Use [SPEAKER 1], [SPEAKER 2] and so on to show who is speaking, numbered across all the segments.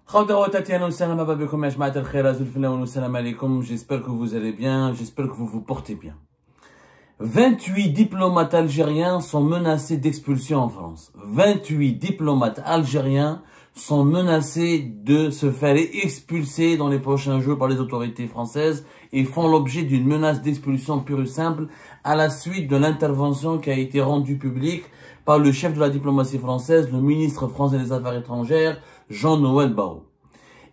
[SPEAKER 1] J'espère que vous allez bien, j'espère que vous vous portez bien. 28 diplomates algériens sont menacés d'expulsion en France. 28 diplomates algériens sont menacés de se faire expulser dans les prochains jours par les autorités françaises et font l'objet d'une menace d'expulsion pure et simple à la suite de l'intervention qui a été rendue publique par le chef de la diplomatie française, le ministre français des Affaires étrangères, Jean-Noël Barrot.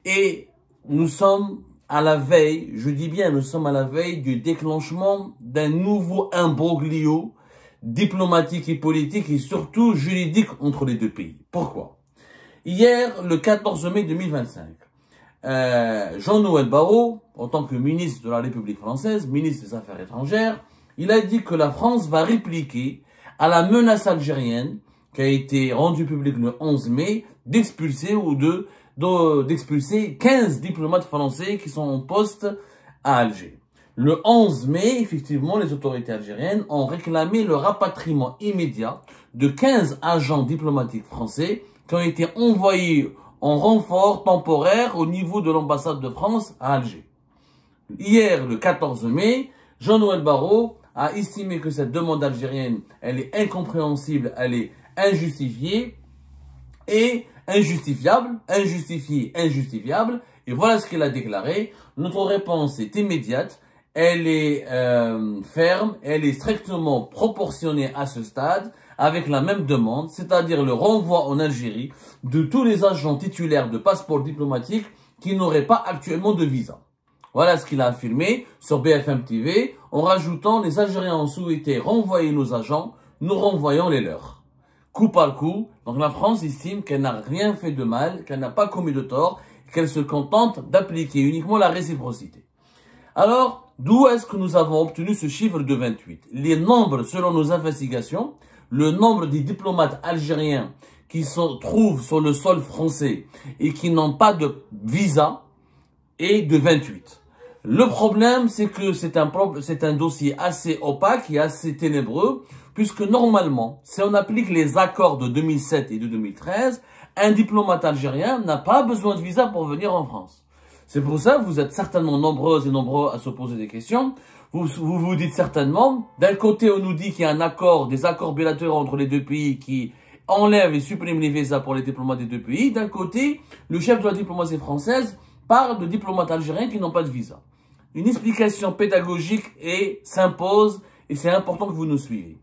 [SPEAKER 1] Et nous sommes à la veille, je dis bien, nous sommes à la veille du déclenchement d'un nouveau imbroglio diplomatique et politique et surtout juridique entre les deux pays. Pourquoi? Hier, le 14 mai 2025, Jean-Noël Barrot, en tant que ministre de la République française, ministre des Affaires étrangères, il a dit que la France va répliquer à la menace algérienne qui a été rendue publique le 11 mai d'expulser ou d'expulser 15 diplomates français qui sont en poste à Alger. Le 11 mai, effectivement, les autorités algériennes ont réclamé le rapatriement immédiat de 15 agents diplomatiques français qui ont été envoyés en renfort temporaire au niveau de l'ambassade de France à Alger. Hier, le 14 mai, Jean-Noël Barrot a estimé que cette demande algérienne, elle est incompréhensible, elle est injustifiée et injustifiable, injustifiable. Et voilà ce qu'il a déclaré. Notre réponse est immédiate, elle est ferme, elle est strictement proportionnée à ce stade avec la même demande, c'est-à-dire le renvoi en Algérie de tous les agents titulaires de passeports diplomatiques qui n'auraient pas actuellement de visa. Voilà ce qu'il a affirmé sur BFM TV, en rajoutant « Les Algériens ont souhaité renvoyer nos agents, nous renvoyons les leurs ». Coup par coup, donc la France estime qu'elle n'a rien fait de mal, qu'elle n'a pas commis de tort, qu'elle se contente d'appliquer uniquement la réciprocité. Alors, d'où est-ce que nous avons obtenu ce chiffre de 28? Les nombres, selon nos investigations, le nombre des diplomates algériens qui se trouvent sur le sol français et qui n'ont pas de visa est de 28. Le problème, c'est que c'est un dossier assez opaque et assez ténébreux, puisque normalement, si on applique les accords de 2007 et de 2013, un diplomate algérien n'a pas besoin de visa pour venir en France. C'est pour ça que vous êtes certainement nombreuses et nombreux à se poser des questions. Vous vous dites certainement, d'un côté, on nous dit qu'il y a un accord, des accords bilatéraux entre les deux pays qui enlèvent et suppriment les visas pour les diplomates des deux pays. D'un côté, le chef de la diplomatie française parle de diplomates algériens qui n'ont pas de visa. Une explication pédagogique s'impose et c'est important que vous nous suiviez.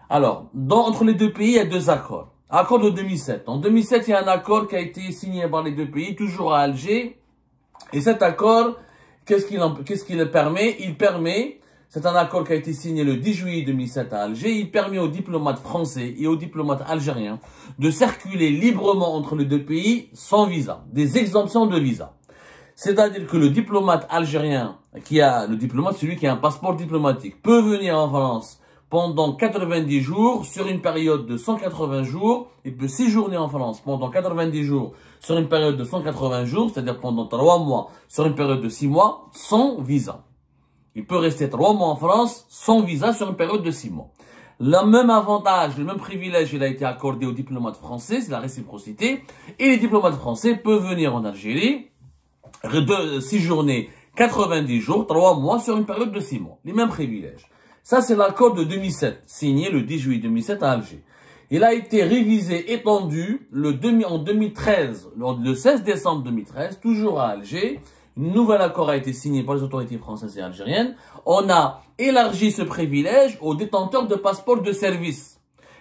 [SPEAKER 1] Alors, entre les deux pays, il y a deux accords. Accord de 2007. En 2007, il y a un accord qui a été signé par les deux pays, toujours à Alger. Et cet accord, qu'est-ce qu'il permet? C'est un accord qui a été signé le 10 juillet 2007 à Alger. Il permet aux diplomates français et aux diplomates algériens de circuler librement entre les deux pays sans visa. Des exemptions de visa. C'est-à-dire que le diplomate algérien, celui qui a un passeport diplomatique, peut venir en France pendant 90 jours sur une période de 180 jours. Il peut séjourner en France pendant 90 jours sur une période de 180 jours, c'est-à-dire pendant 3 mois sur une période de 6 mois, sans visa. Il peut rester 3 mois en France sans visa sur une période de 6 mois. Le même avantage, le même privilège, il a été accordé aux diplomates français, c'est la réciprocité. Et les diplomates français peuvent venir en Algérie, séjourner 90 jours, 3 mois sur une période de 6 mois. Les mêmes privilèges. Ça, c'est l'accord de 2007, signé le 10 juillet 2007 à Alger. Il a été révisé, étendu en 2013, le 16 décembre 2013, toujours à Alger. Un nouvel accord a été signé par les autorités françaises et algériennes. On a élargi ce privilège aux détenteurs de passeports de service.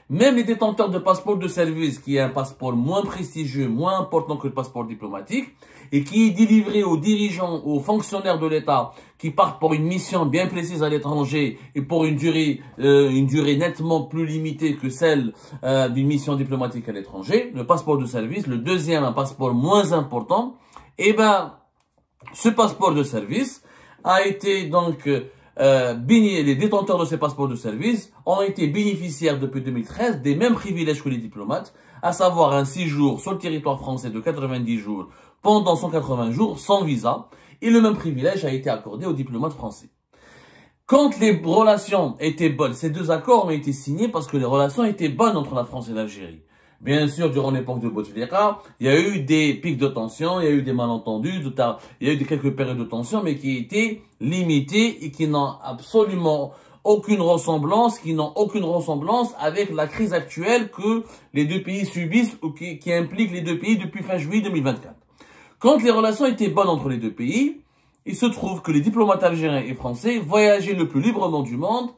[SPEAKER 1] Même les détenteurs de passeports de service, qui est un passeport moins prestigieux, moins important que le passeport diplomatique, et qui est délivré aux dirigeants, aux fonctionnaires de l'État, qui partent pour une mission bien précise à l'étranger et pour une durée nettement plus limitée que celle d'une mission diplomatique à l'étranger, le passeport de service, le deuxième, un passeport moins important, ce passeport de service a été donc les détenteurs de ces passeports de service ont été bénéficiaires depuis 2013 des mêmes privilèges que les diplomates, à savoir un séjour sur le territoire français de 90 jours pendant 180 jours sans visa, et le même privilège a été accordé aux diplomates français. Quand les relations étaient bonnes, ces deux accords ont été signés parce que les relations étaient bonnes entre la France et l'Algérie. Bien sûr, durant l'époque de Bouteflika, il y a eu des pics de tension, il y a eu des malentendus, il y a eu quelques périodes de tension, mais qui étaient limitées et qui n'ont absolument aucune ressemblance, avec la crise actuelle que les deux pays subissent ou qui implique les deux pays depuis fin juillet 2024. Quand les relations étaient bonnes entre les deux pays, il se trouve que les diplomates algériens et français voyageaient le plus librement du monde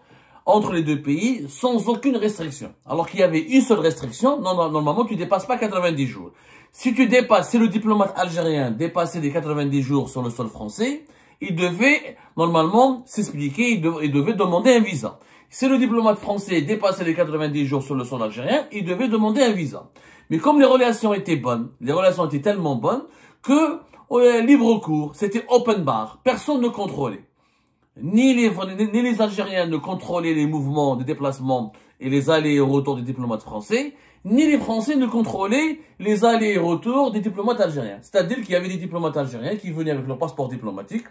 [SPEAKER 1] entre les deux pays sans aucune restriction. Alors qu'il y avait une seule restriction, normalement tu dépasses pas 90 jours. Si le diplomate algérien dépassait les 90 jours sur le sol français, il devait normalement s'expliquer, il devait demander un visa. Si le diplomate français dépassait les 90 jours sur le sol algérien, il devait demander un visa. Mais comme les relations étaient bonnes, les relations étaient tellement bonnes que libre cours, c'était open bar, personne ne contrôlait. Ni les Algériens ne contrôlaient les mouvements de déplacement et les allers et retours des diplomates français, ni les Français ne contrôlaient les allers et retours des diplomates algériens. C'est-à-dire qu'il y avait des diplomates algériens qui venaient avec leur passeport diplomatique,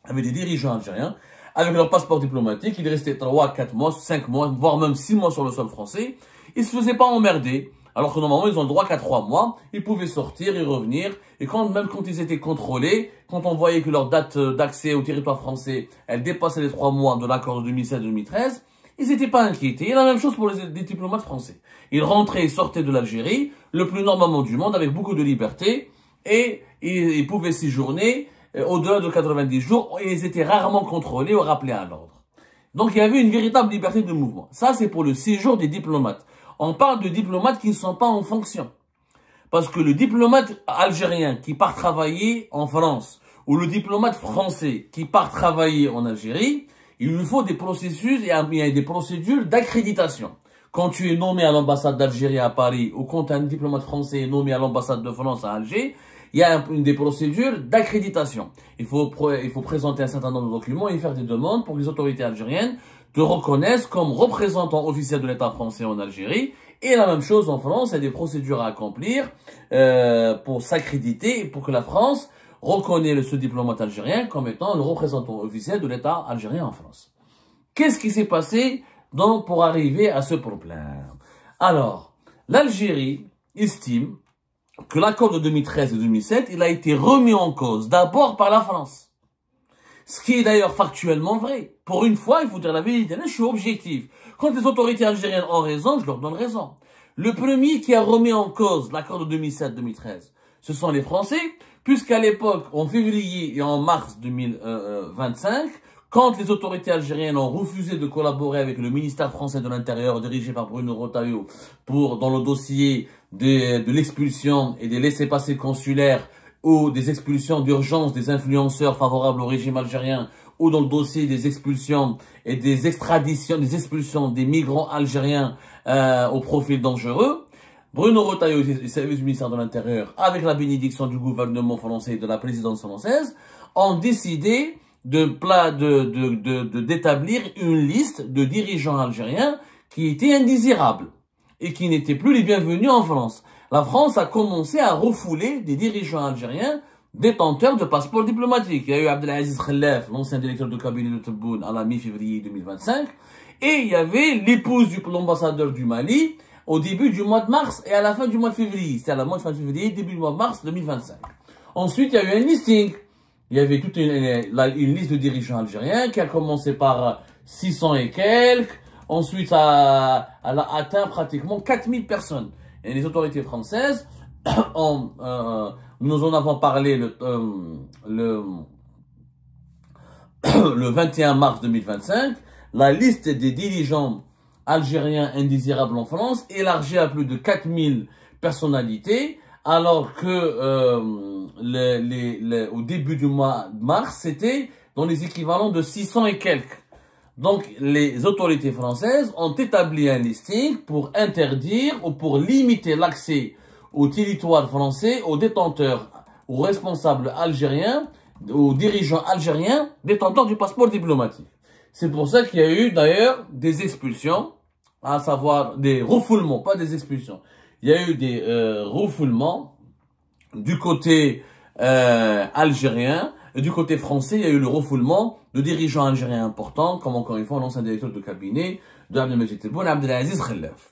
[SPEAKER 1] avec des dirigeants algériens, avec leur passeport diplomatique, ils restaient 3, 4 mois, 5 mois, voire même 6 mois sur le sol français. Ils se faisaient pas emmerder. Alors que normalement, ils ont le droit qu'à 3 mois. Ils pouvaient sortir et revenir. Et même quand ils étaient contrôlés, quand on voyait que leur date d'accès au territoire français, elle dépassait les 3 mois de l'accord de 2007-2013, ils n'étaient pas inquiétés. Et la même chose pour les diplomates français. Ils rentraient et sortaient de l'Algérie, le plus normalement du monde, avec beaucoup de liberté. Et ils pouvaient séjourner au-delà de 90 jours. Et ils étaient rarement contrôlés ou rappelés à l'ordre. Donc il y avait une véritable liberté de mouvement. Ça, c'est pour le séjour des diplomates. On parle de diplomates qui ne sont pas en fonction. Parce que le diplomate algérien qui part travailler en France, ou le diplomate français qui part travailler en Algérie, il lui faut des processus et il y a des procédures d'accréditation. Quand tu es nommé à l'ambassade d'Algérie à Paris, ou quand un diplomate français est nommé à l'ambassade de France à Alger, il y a des procédures d'accréditation. Il faut présenter un certain nombre de documents et faire des demandes pour que les autorités algériennes te reconnaissent comme représentant officiel de l'État français en Algérie. Et la même chose en France, il y a des procédures à accomplir pour s'accréditer et pour que la France reconnaisse ce diplomate algérien comme étant le représentant officiel de l'État algérien en France. Qu'est-ce qui s'est passé donc pour arriver à ce problème? Alors, l'Algérie estime que l'accord de 2013 et 2007, il a été remis en cause d'abord par la France. Ce qui est d'ailleurs factuellement vrai. Pour une fois, il faut dire la vérité. Là, je suis objectif. Quand les autorités algériennes ont raison, je leur donne raison. Le premier qui a remis en cause l'accord de 2007-2013, ce sont les Français, puisqu'à l'époque, en février et en mars 2025, quand les autorités algériennes ont refusé de collaborer avec le ministère français de l'Intérieur dirigé par Bruno Retailleau dans le dossier de l'expulsion et des laissez-passer consulaires ou des expulsions d'urgence des influenceurs favorables au régime algérien, ou dans le dossier des expulsions et des extraditions, des expulsions des migrants algériens au profil dangereux, Bruno Retailleau et les services du ministère de l'Intérieur, avec la bénédiction du gouvernement français et de la présidence française, ont décidé d'établir une liste de dirigeants algériens qui étaient indésirables et qui n'étaient plus les bienvenus en France. La France a commencé à refouler des dirigeants algériens détenteurs de passeports diplomatiques. Il y a eu Abdelaziz Khelef, l'ancien directeur de cabinet de Tebboune, à la mi-février 2025. Et il y avait l'épouse de l'ambassadeur du Mali au début du mois de mars et à la fin du mois de février. C'était à la fin de février, début du mois de mars 2025. Ensuite, il y a eu un listing. Il y avait toute une liste de dirigeants algériens qui a commencé par 600 et quelques. Ensuite, elle a atteint pratiquement 4000 personnes. Et les autorités françaises, nous en avons parlé le 21 mars 2025, la liste des dirigeants algériens indésirables en France élargie à plus de 4000 personnalités, alors que au début du mois de mars, c'était dans les équivalents de 600 et quelques. Donc, les autorités françaises ont établi un listing pour interdire ou pour limiter l'accès au territoire français aux détenteurs, aux responsables algériens, aux dirigeants algériens détenteurs du passeport diplomatique. C'est pour ça qu'il y a eu d'ailleurs des expulsions, à savoir des refoulements, pas des expulsions. Il y a eu des refoulements du côté algérien. Et du côté français, il y a eu le refoulement de dirigeants algériens importants, comme encore une fois l'ancien directeur de cabinet de Abdelmajid Tebboune, Abdelaziz Khelef.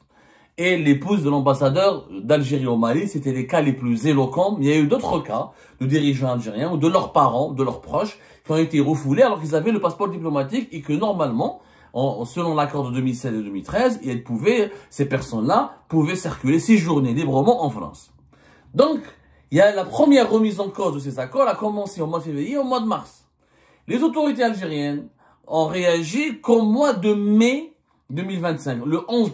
[SPEAKER 1] et l'épouse de l'ambassadeur d'Algérie au Mali. C'était les cas les plus éloquents. Il y a eu d'autres cas de dirigeants algériens ou de leurs parents, de leurs proches, qui ont été refoulés alors qu'ils avaient le passeport diplomatique et que normalement, selon l'accord de 2007 et 2013, ces personnes-là pouvaient circuler, séjourner librement en France. Donc, il y a la première remise en cause de ces accords a commencé au mois de février et au mois de mars. Les autorités algériennes ont réagi qu'au mois de mai 2025.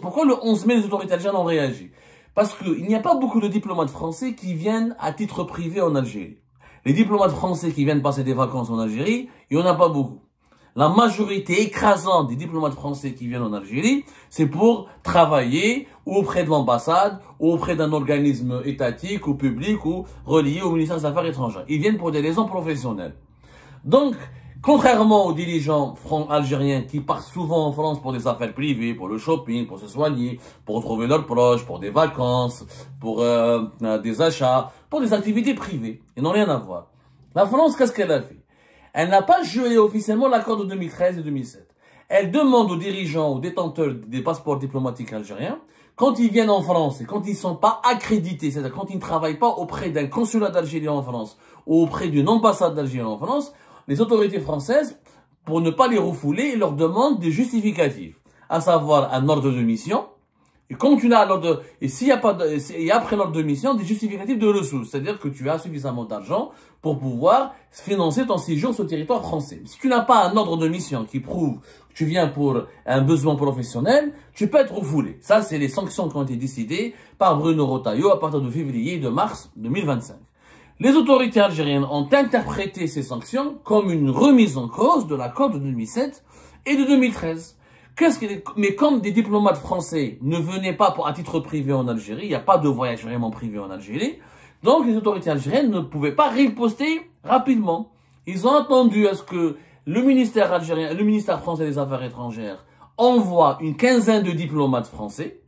[SPEAKER 1] Pourquoi le 11 mai les autorités algériennes ont réagi? Parce qu'il n'y a pas beaucoup de diplomates français qui viennent à titre privé en Algérie. Les diplomates français qui viennent passer des vacances en Algérie, il n'y en a pas beaucoup. La majorité écrasante des diplomates français qui viennent en Algérie, c'est pour travailler ou auprès de l'ambassade, ou auprès d'un organisme étatique ou public ou relié au ministère des Affaires étrangères. Ils viennent pour des raisons professionnelles. Donc, contrairement aux dirigeants algériens qui partent souvent en France pour des affaires privées, pour le shopping, pour se soigner, pour retrouver leurs proches, pour des vacances, pour des achats, pour des activités privées, ils n'ont rien à voir. La France, qu'est-ce qu'elle a fait? Elle n'a pas gelé officiellement l'accord de 2013 et 2007. Elle demande aux dirigeants, aux détenteurs des passeports diplomatiques algériens, quand ils viennent en France et quand ils ne sont pas accrédités, c'est-à-dire quand ils ne travaillent pas auprès d'un consulat d'Algérie en France ou auprès d'une ambassade d'Algérie en France, les autorités françaises, pour ne pas les refouler, leur demandent des justificatifs, à savoir un ordre de mission. Et quand tu as l'ordre et s'il y a pas et après l'ordre de mission, des justificatifs de ressources, c'est-à-dire que tu as suffisamment d'argent pour pouvoir financer ton séjour sur le territoire français. Si tu n'as pas un ordre de mission qui prouve que tu viens pour un besoin professionnel, tu peux être refoulé. Ça, c'est les sanctions qui ont été décidées par Bruno Retailleau à partir de février et de mars 2025. Les autorités algériennes ont interprété ces sanctions comme une remise en cause de l'accord de 2007 et de 2013. Mais comme des diplomates français ne venaient pas à titre privé en Algérie, il n'y a pas de voyage vraiment privé en Algérie, donc les autorités algériennes ne pouvaient pas riposter rapidement. Ils ont attendu à ce que le ministère algérien, le ministère français des Affaires étrangères envoie une quinzaine de diplomates français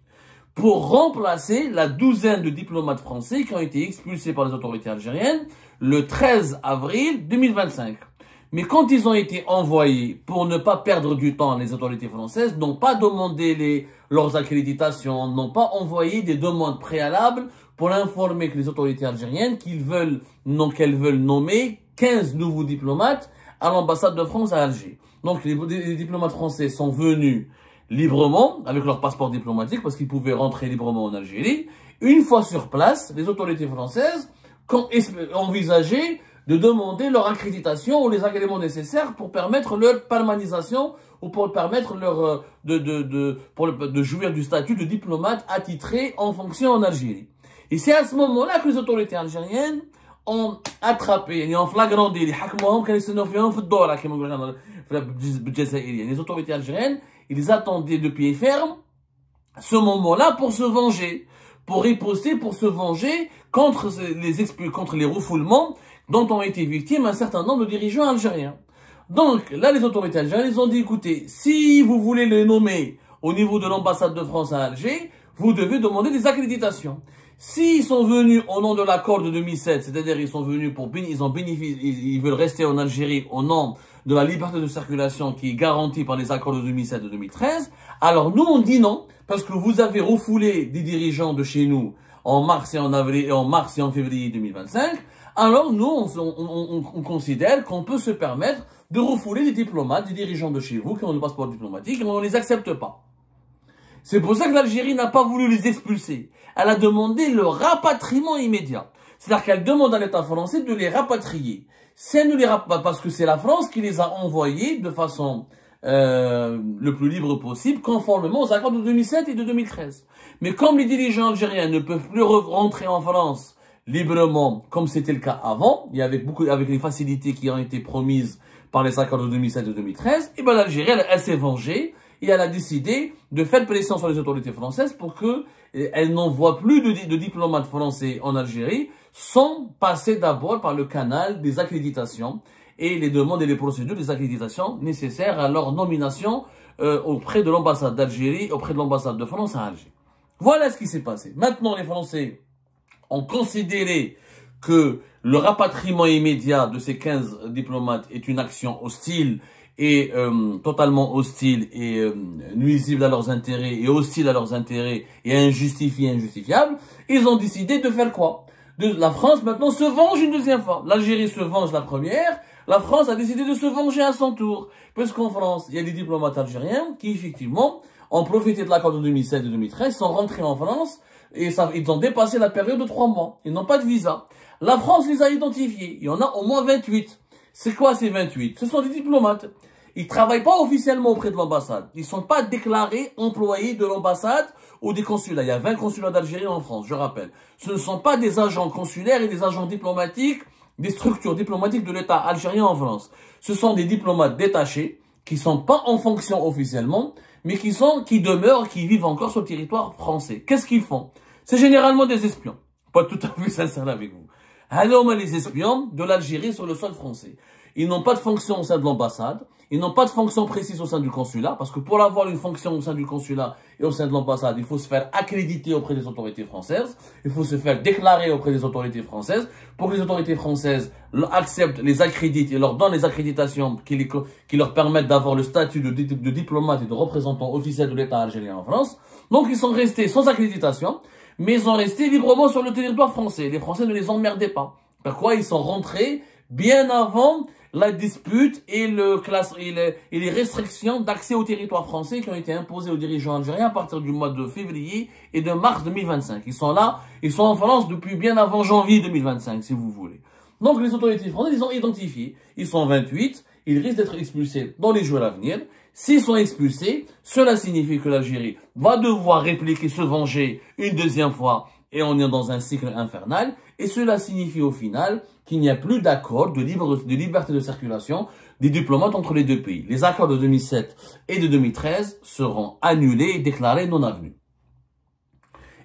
[SPEAKER 1] pour remplacer la douzaine de diplomates français qui ont été expulsés par les autorités algériennes le 13 avril 2025. Mais quand ils ont été envoyés, pour ne pas perdre du temps, les autorités françaises n'ont pas demandé leurs accréditations, n'ont pas envoyé des demandes préalables pour informer que les autorités algériennes qu'elles veulent nommer 15 nouveaux diplomates à l'ambassade de France à Alger. Donc les diplomates français sont venus librement, avec leur passeport diplomatique, parce qu'ils pouvaient rentrer librement en Algérie. Une fois sur place, les autorités françaises ont envisagé de demander leur accréditation ou les agréments nécessaires pour permettre leur permanisation ou pour permettre de jouir du statut de diplomate attitré en fonction en Algérie. Et c'est à ce moment-là que les autorités algériennes ont attrapé, en flagrant délit, les autorités algériennes, ils attendaient de pied ferme ce moment-là pour se venger, pour riposter, pour se venger contre les refoulements dont ont été victimes un certain nombre de dirigeants algériens. Donc, là, les autorités algériennes, ils ont dit, écoutez, si vous voulez les nommer au niveau de l'ambassade de France à Alger, vous devez demander des accréditations. S'ils sont venus au nom de l'accord de 2007, c'est-à-dire ils sont venus ils veulent rester en Algérie au nom de la liberté de circulation qui est garantie par les accords de 2007 et de 2013, alors nous on dit non, parce que vous avez refoulé des dirigeants de chez nous en mars et en février 2025, alors nous on considère qu'on peut se permettre de refouler des diplomates, des dirigeants de chez vous qui ont le passeport diplomatique et on ne les accepte pas. C'est pour ça que l'Algérie n'a pas voulu les expulser. Elle a demandé le rapatriement immédiat. C'est-à-dire qu'elle demande à l'État français de les rapatrier. Si elle ne les rapatrie pas, parce que c'est la France qui les a envoyés de façon le plus libre possible, conformément aux accords de 2007 et de 2013. Mais comme les dirigeants algériens ne peuvent plus rentrer en France librement, comme c'était le cas avant, et avec les facilités qui ont été promises par les accords de 2007 et de 2013, et ben l'Algérie, elle s'est vengée. Et elle a décidé de faire pression sur les autorités françaises pour qu'elles n'envoient plus de diplomates français en Algérie sans passer d'abord par le canal des accréditations et les demandes et les procédures des accréditations nécessaires à leur nomination auprès de l'ambassade d'Algérie, auprès de l'ambassade de France à Alger. Voilà ce qui s'est passé. Maintenant, les Français ont considéré que le rapatriement immédiat de ces 15 diplomates est une action hostile et totalement hostile et nuisible à leurs intérêts et hostile à leurs intérêts et injustifié, injustifiable, ils ont décidé de faire quoi? La France maintenant se venge une deuxième fois. L'Algérie se venge la première, la France a décidé de se venger à son tour. Parce qu'en France, il y a des diplomates algériens qui effectivement ont profité de l'accord de 2007 et 2013, sont rentrés en France et ils ont dépassé la période de 3 mois. Ils n'ont pas de visa. La France les a identifiés. Il y en a au moins 28. C'est quoi ces 28? Ce sont des diplomates. Ils travaillent pas officiellement auprès de l'ambassade. Ils sont pas déclarés employés de l'ambassade ou des consulats. Il y a 20 consulats d'Algérie en France, je rappelle. Ce ne sont pas des agents consulaires et des agents diplomatiques, des structures diplomatiques de l'État algérien en France. Ce sont des diplomates détachés qui sont pas en fonction officiellement, mais qui demeurent, qui vivent encore sur le territoire français. Qu'est-ce qu'ils font? C'est généralement des espions. Pas tout à fait sincère avec vous. Alors, les espions de l'Algérie sur le sol français. Ils n'ont pas de fonction au sein de l'ambassade. Ils n'ont pas de fonction précise au sein du consulat. Parce que pour avoir une fonction au sein du consulat et au sein de l'ambassade, il faut se faire accréditer auprès des autorités françaises. Il faut se faire déclarer auprès des autorités françaises. Pour que les autorités françaises acceptent, les accréditent et leur donnent les accréditations qui leur permettent d'avoir le statut de diplomate et de représentant officiel de l'État algérien en France. Donc, ils sont restés sans accréditation, mais ils sont restés librement sur le territoire français. Les Français ne les emmerdaient pas. Pourquoi? Ils sont rentrés bien avant la dispute et les restrictions d'accès au territoire français qui ont été imposées aux dirigeants algériens à partir du mois de février et de mars 2025. Ils sont là, ils sont en France depuis bien avant janvier 2025, si vous voulez. Donc les autorités françaises, ils ont identifié. Ils sont 28, ils risquent d'être expulsés dans les jours à venir. S'ils sont expulsés, cela signifie que l'Algérie va devoir répliquer, se venger une deuxième fois et on est dans un cycle infernal. Et cela signifie au final qu'il n'y a plus d'accord de liberté de circulation des diplomates entre les deux pays. Les accords de 2007 et de 2013 seront annulés et déclarés non avenus.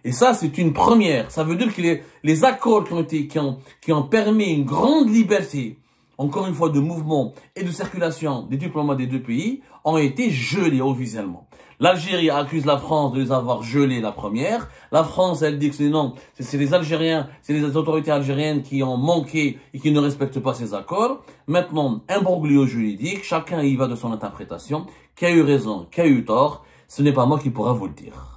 [SPEAKER 1] Et ça, c'est une première. Ça veut dire que les accords qui ont permis une grande liberté, encore une fois, de mouvement et de circulation des diplomates des deux pays, ont été gelés officiellement. L'Algérie accuse la France de les avoir gelés la première. La France, elle dit que non, c'est les Algériens, c'est les autorités algériennes qui ont manqué et qui ne respectent pas ces accords. Maintenant, imbroglio juridique, chacun y va de son interprétation. Qui a eu raison, qui a eu tort, ce n'est pas moi qui pourra vous le dire.